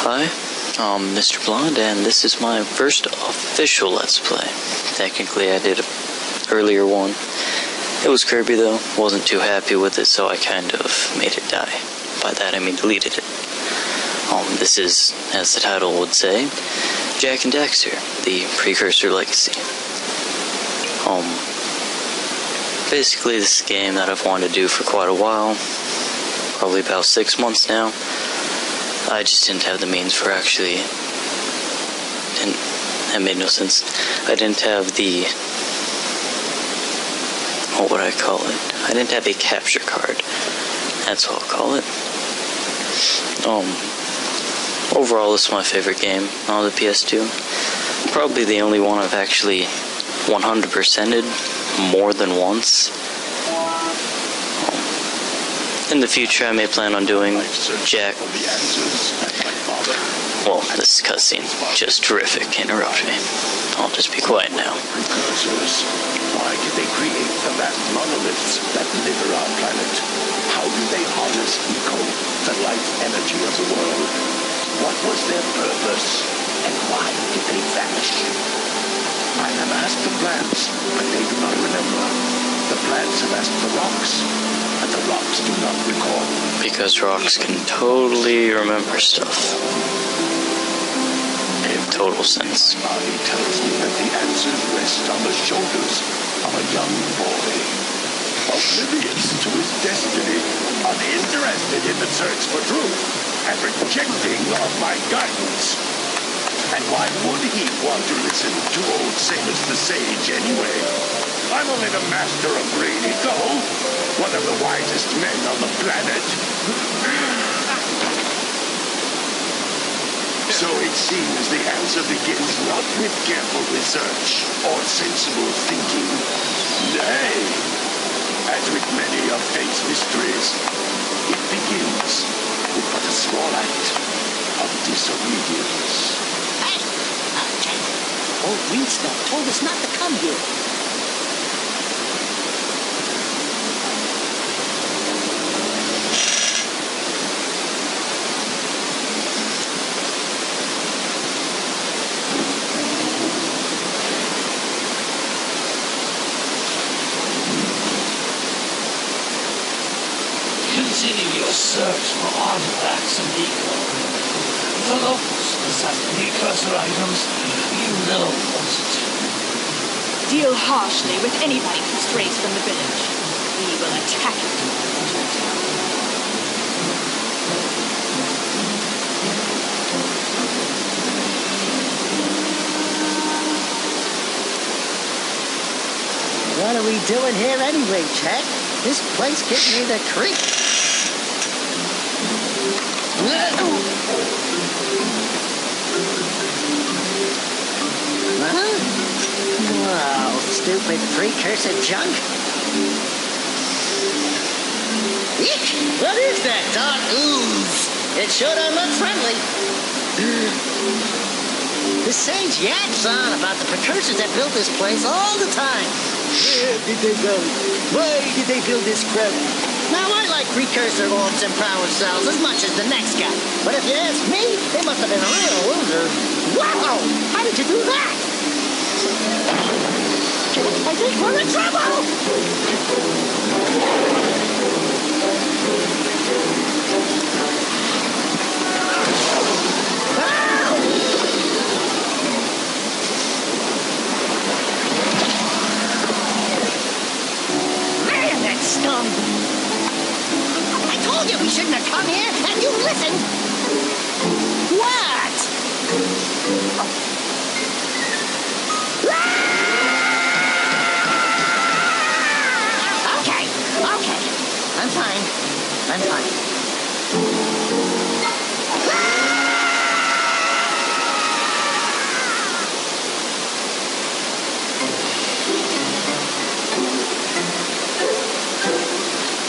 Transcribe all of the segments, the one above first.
Hi, I'm Mr. Blonde, and this is my first official Let's Play. Technically, I did an earlier one. It was Kirby, though. Wasn't too happy with it, so I kind of made it die. By that, I mean deleted it. This is, as the title would say, Jak and Daxter, the Precursor Legacy. Basically, this is a game that I've wanted to do for quite a while. Probably about 6 months now. I just didn't have the means for actually... That made no sense. I didn't have the... What would I call it? I didn't have a capture card. That's what I'll call it. Overall, this is my favorite game on the PS2. Probably the only one I've actually 100%ed more than once. In the future, I may plan on doing Jak. Well, this cutscene just terrific. Interrupt me. I'll just be quiet now. Precursors. Why did they create the vast monoliths that litter our planet? How do they harness eco, the life energy of the world? What was their purpose? And why did they vanish? I have asked the plants, but they do not remember. The plants have asked the rocks, but the rocks do not recall. Because rocks can totally remember stuff. Total sense. My body tells me that the answers rest on the shoulders of a young boy. Oblivious to his destiny, uninterested in the search for truth, and rejecting of my guidance. And why would he want to listen to old Samus the Sage anyway? I'm only the master of Green Eco, one of the wisest men on the planet. So it seems the answer begins not with careful research or sensible thinking. Nay, as with many of fate's mysteries, it begins with but a small act of disobedience. Hey! Jack, old Greensmith told us not to come here. Continue your search for artifacts of eco. The locals possess precursor items. You know what to do. Deal harshly with anybody who strays from the village. We will attack it. What are we doing here anyway, Jack? This place gives me the creeps. Huh? Wow, stupid precursor junk. Eek! What is that dark ooze? It sure don't look friendly. The sage yaps on about the precursors that built this place all the time. Where did they go? Why did they build this crap? Now, I like precursor orbs and power cells as much as the next guy. But if you ask me, they must have been a real loser. Wow! How did you do that? I think we're in trouble! Man, that stung! I told you we shouldn't have come here, and you listened! What? Okay. I'm fine.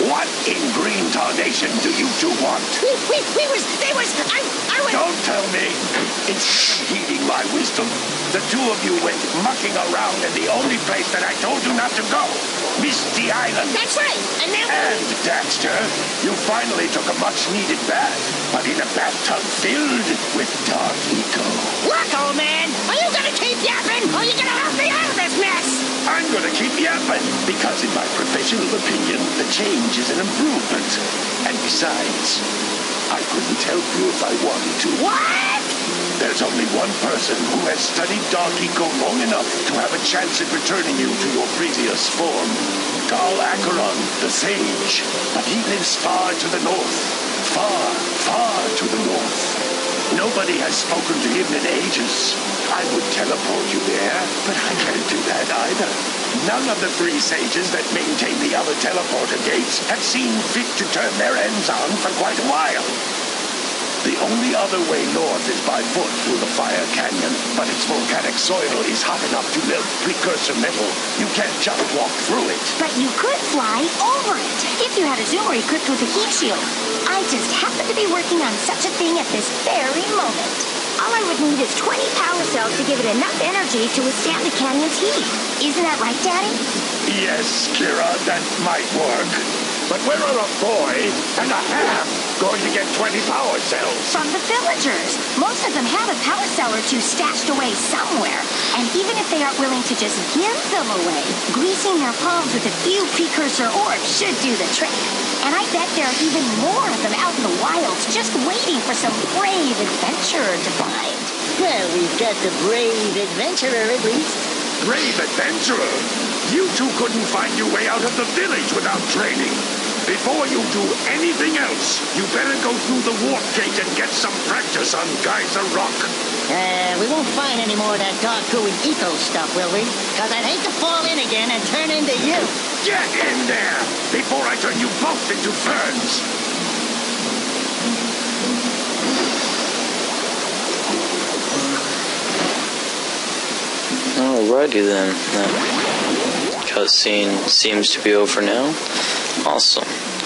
What in green tarnation do you two want? I was... Don't tell me. Instead of heeding my wisdom, the two of you went mucking around in the only place that I told you not to go. Misty Island. That's right. And then... And, Daxter, you finally took a much-needed bath, but in a bathtub filled with dark eco. Look, old man, are you gonna keep yapping, or are you gonna help me out of this mess? I'm gonna keep yapping, because in my professional opinion, the change is an improvement. And besides, I couldn't help you if I wanted to. What? There's only one person who has studied Dark Eco long enough to have a chance at returning you to your previous form. Tal Acheron, the Sage. But he lives far to the north. Far, far to the north. Nobody has spoken to him in ages. I would teleport you there, but I can't do that either. None of the three sages that maintain the other teleporter gates have seen fit to turn their ends on for quite a while. The only other way north is by foot through the Fire Canyon, but its volcanic soil is hot enough to melt precursor metal. You can't just walk through it. But you could fly over it, if you had a zoomer equipped with a heat shield. I just happen to be working on such a thing at this very moment. All I would need is 20 power cells to give it enough energy to withstand the canyon's heat. Isn't that right, Daddy? Yes, Kira, that might work. But where are a boy and a half going to get 20 power cells? From the villagers. Most of them have a power cell or two stashed away somewhere. And even if they aren't willing to just give them away, greasing their palms with a few precursor orbs should do the trick. And I bet there are even more of them out in the wilds just waiting for some brave adventurer to find. Well, we've got the brave adventurer at least. Brave adventurer! You two couldn't find your way out of the village without training. Before you do anything else, you better go through the warp gate and get some practice on Geyser Rock. We won't find any more of that dark gooey eco stuff, will we? Because I'd hate to fall in again and turn into you. Get in there before I turn you both into ferns. Alrighty then. That cutscene seems to be over now. Awesome.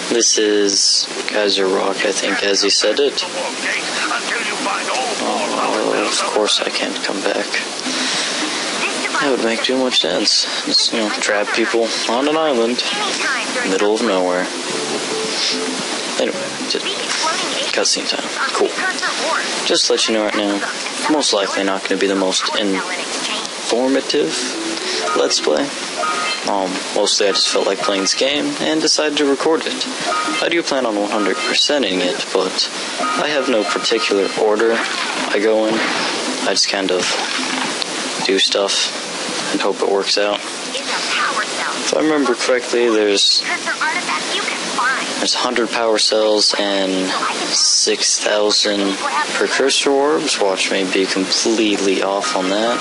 This is Geyser Rock, I think, as he said it. Oh, of course I can't come back. That would make too much sense. Just, trap people on an island, middle of nowhere. Anyway, just cutscene time. Cool. Just to let you know right now, most likely not going to be the most informative Let's Play. Mostly I just felt like playing this game and decided to record it. I do plan on 100%ing it, but I have no particular order I go in. I just kind of do stuff and hope it works out. If I remember correctly, there's 100 power cells and 6,000 precursor orbs. Watch me be completely off on that.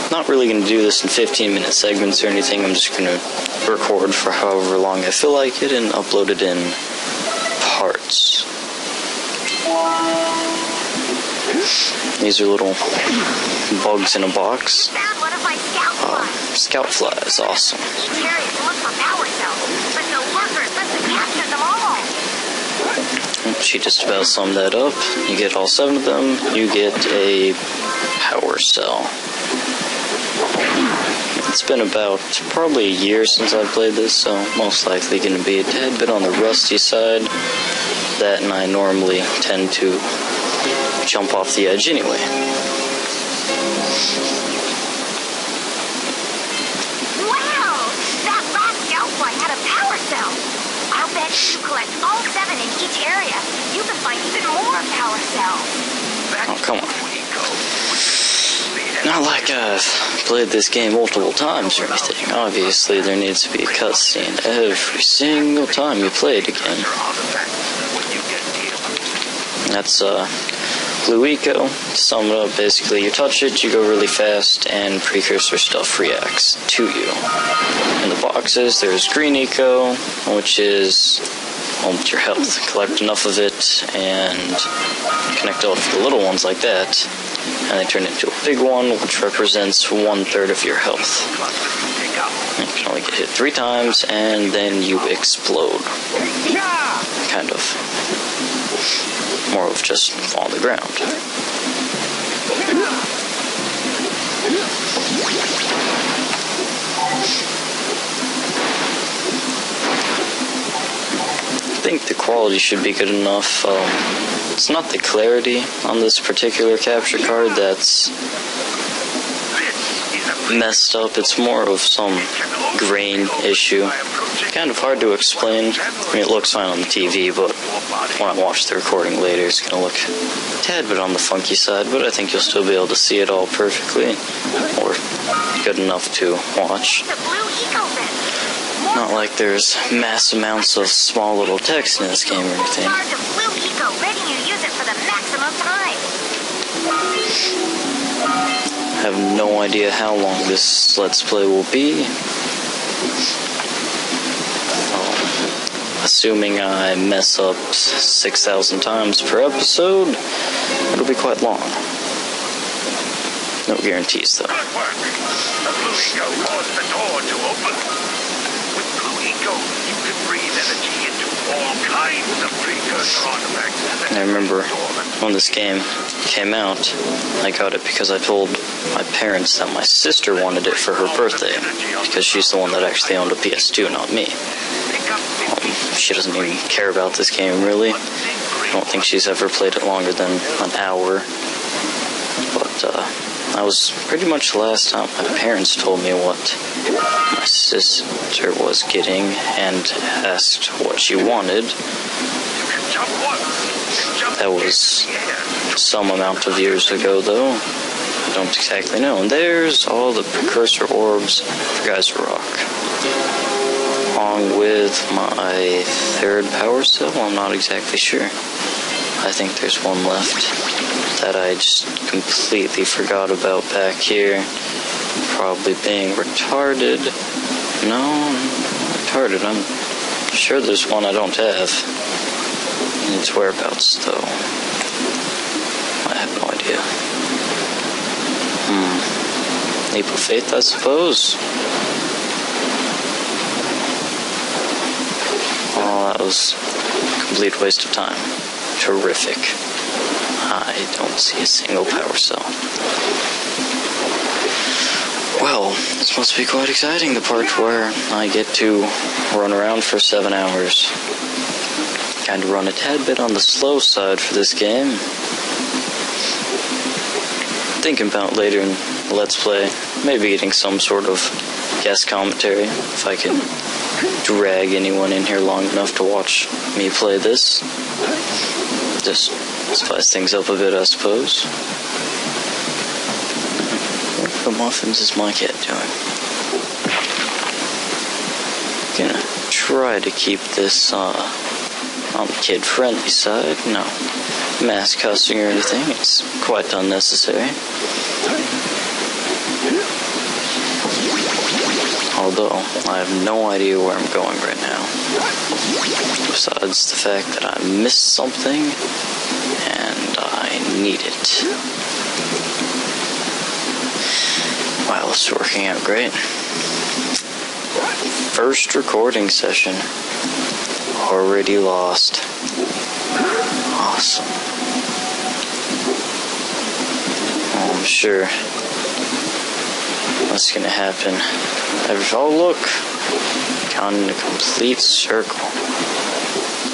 Not really going to do this in 15-minute segments or anything. I'm just going to record for however long I feel like it and upload it in parts. These are little bugs in a box. Scout flies, awesome. She just about summed that up. You get all 7 of them, you get a power cell. It's been about probably a year since I played this, so most likely going to be a tad bit on the rusty side. That, and I normally tend to jump off the edge anyway. Wow! That last scout flight had a power cell. I'll bet if you collect all 7 in each area, you can find even more power cells. Oh, come on. Not like I've played this game multiple times or anything. Obviously, there needs to be a cutscene every single time you play it again. That's Blue Eco. To sum it up, basically, you touch it, you go really fast, and precursor stuff reacts to you. In the boxes, there's Green Eco, which is with your health. Collect enough of it, and connect all of the little ones like that, and they turn into a big one, which represents 1/3 of your health. up. You can only get hit 3 times, and then you explode. Kind of. More of just fall on the ground. I think the quality should be good enough. It's not the clarity on this particular capture card that's messed up. It's more of some grain issue. Kind of hard to explain. I mean, it looks fine on the TV, but when I watch the recording later, it's going to look a tad bit on the funky side, but I think you'll still be able to see it all perfectly, or good enough to watch. Not like there's mass amounts of small little text in this game or anything. I have no idea how long this Let's Play will be. Assuming I mess up 6,000 times per episode, it'll be quite long. No guarantees, though. Good work. The Blue Eco caused the door to open. With Blue Eco, you can breathe energy into all kinds of precursor artifacts. I remember when this game came out, I got it because I told my parents that my sister wanted it for her birthday, because she's the one that actually owned a PS2, not me. She doesn't even care about this game, really. I don't think she's ever played it longer than an hour. But that was pretty much the last time my parents told me what my sister was getting and asked what she wanted. That was some amount of years ago, though. I don't exactly know. And there's all the Precursor orbs for Guys Rock. Along with my 3rd power cell, I'm not exactly sure. I think there's one left that I just completely forgot about back here. Probably being retarded. No, not retarded. I'm sure there's one I don't have. And its whereabouts, though. I have no idea. Leap of faith, I suppose. Oh, that was a complete waste of time. Terrific. I don't see a single power cell. Well, this must be quite exciting, the part where I get to run around for 7 hours. Kind of run a tad bit on the slow side for this game. Thinking about later in Let's Play, maybe getting some sort of guest commentary, if I can drag anyone in here long enough to watch me play this. Just spice things up a bit, I suppose. What the muffins is my cat doing? Gonna try to keep this on the kid-friendly side. No mass cussing or anything. It's quite unnecessary. Although, I have no idea where I'm going right now. Besides the fact that I missed something, and I need it. Wow, it's working out great. First recording session. Already lost. Awesome. Oh, I'm sure what's gonna happen. Oh, look! Gone in a complete circle.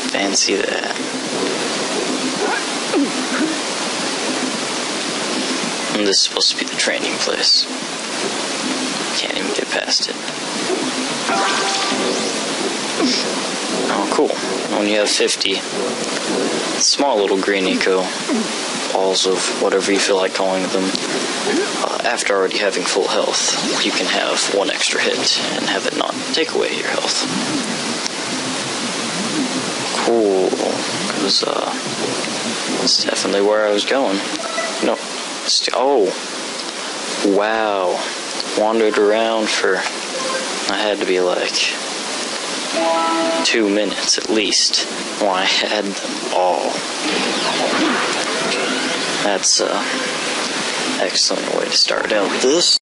Fancy that. And this is supposed to be the training place. Can't even get past it. Oh, cool. When you have 50 small little green eco balls of whatever you feel like calling them, after already having full health, you can have one extra hit and have it not take away your health. Cool. Because, that's definitely where I was going. No. Oh. Wow. Wandered around for, I had to be like 2 minutes at least. Well, I had them all. That's excellent way to start out this.